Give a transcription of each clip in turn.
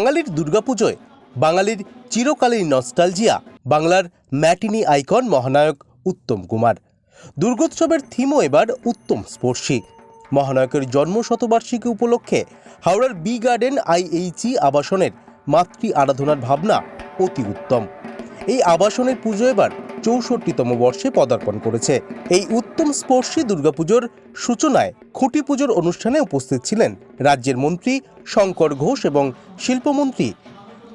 বাঙালির দুর্গাপুজোয় বাঙালির চিরকালীন নস্টালজিয়া বাংলার ম্যাটিনি আইকন মহানায়ক উত্তম কুমার। দুর্গোৎসবের থিমও এবার উত্তম স্পর্শী। মহানায়কের জন্ম শতবার্ষিকী উপলক্ষে হাওড়ার বি গার্ডেন IHE আবাসনের মাতৃ আরাধনার ভাবনা অতি উত্তম। এই আবাসনের পুজো এবার 64তম বর্ষে পদার্পণ করেছে। এই উত্তম স্পর্শী দুর্গাপুজোর সূচনায় খুঁটি পুজোর অনুষ্ঠানে উপস্থিত ছিলেন রাজ্যের মন্ত্রী শঙ্কর ঘোষ এবং শিল্পমন্ত্রী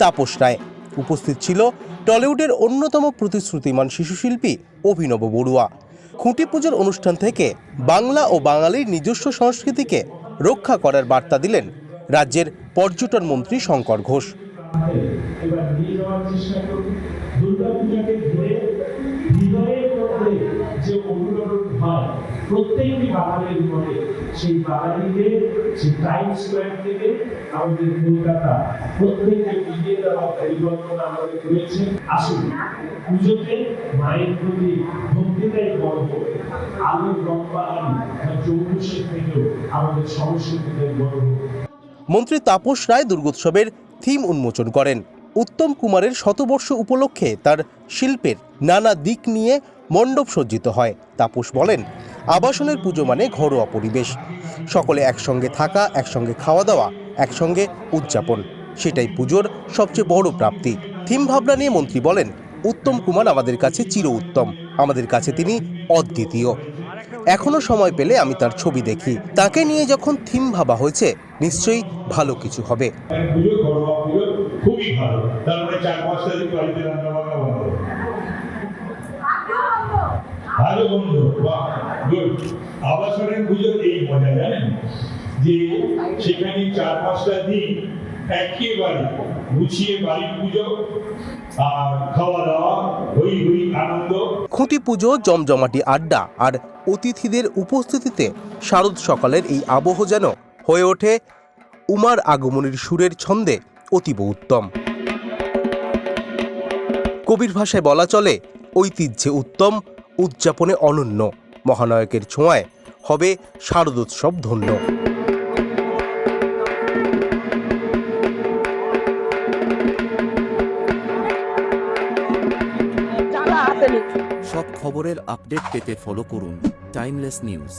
তাপস রায়। উপস্থিত ছিল টলিউডের অন্যতম প্রতিশ্রুতিমান শিশুশিল্পী অভিনব বড়ুয়া। খুঁটি পুজোর অনুষ্ঠান থেকে বাংলা ও বাঙালির নিজস্ব সংস্কৃতিকে রক্ষা করার বার্তা দিলেন রাজ্যের পর্যটন মন্ত্রী শঙ্কর ঘোষ। এবার নিয়ে যাওয়ার চেষ্টা করুন দুর্গাপূজাকে ঘিরে হৃদয়ের মধ্যে যে অনুরোধ হয় প্রত্যেকটি বাঙালির মনে, সেই বাঙালিদের সেই টাইম স্কোয়ার থেকে আমাদের কলকাতা প্রত্যেককে মিলিয়ে দেওয়ার পরিকল্পনা আমাদের করেছে। আসুন পুজোতে মায়ের প্রতি ভক্তিটাই বড় হবে। আলোর রংবাহারি বা চৌকুশের থেকেও আমাদের সংস্কৃতিটাই বড় হবে। মন্ত্রী তাপস রায় দুর্গোৎসবের থিম উন্মোচন করেন। উত্তম কুমারের শতবর্ষ উপলক্ষে তার শিল্পের নানা দিক নিয়ে মণ্ডপ সজ্জিত হয়। তাপস বলেন, আবাসনের পুজো মানে ঘরোয়া পরিবেশ, সকলে একসঙ্গে থাকা, একসঙ্গে খাওয়া দাওয়া, একসঙ্গে উদযাপন, সেটাই পুজোর সবচেয়ে বড় প্রাপ্তি। থিম ভাবনা নিয়ে মন্ত্রী বলেন, উত্তম কুমার আমাদের কাছে চির উত্তম, আমাদের কাছে তিনি অদ্বিতীয়। এখনো সময় পেলে আমি তার ছবি দেখি। তাকে নিয়ে যখন থিম ভাবা হয়েছে, নিশ্চয়ই ভালো কিছু হবে। খুবই ভালো, তার মানে 4-5টা দিন বাড়িতে রান্না বান্না বন্ধ, ভালো বন্ধ। বাহ, গুড। আবাসনের পুজোর এই মজা জানেন যে সেখানে 4-5টা দিন একেবারে গুছিয়ে বাড়ির পুজো আর খাওয়া দাওয়া, হই হই আনন্দ। খুঁটি পুজো, জমজমাটি আড্ডা আর অতিথিদের উপস্থিতিতে শারদ সকালের এই আবহ যেন হয়ে ওঠে উমার আগমনের সুরের ছন্দে অতীব উত্তম। কবির ভাষায় বলা চলে, ঐতিহ্যে উত্তম, উদযাপনে অনন্য। মহানায়কের ছোঁয়ায় হবে শারদোৎসব ধন্য। সব খবরের আপডেট পেতে ফলো করুন টাইমলেস নিউজ।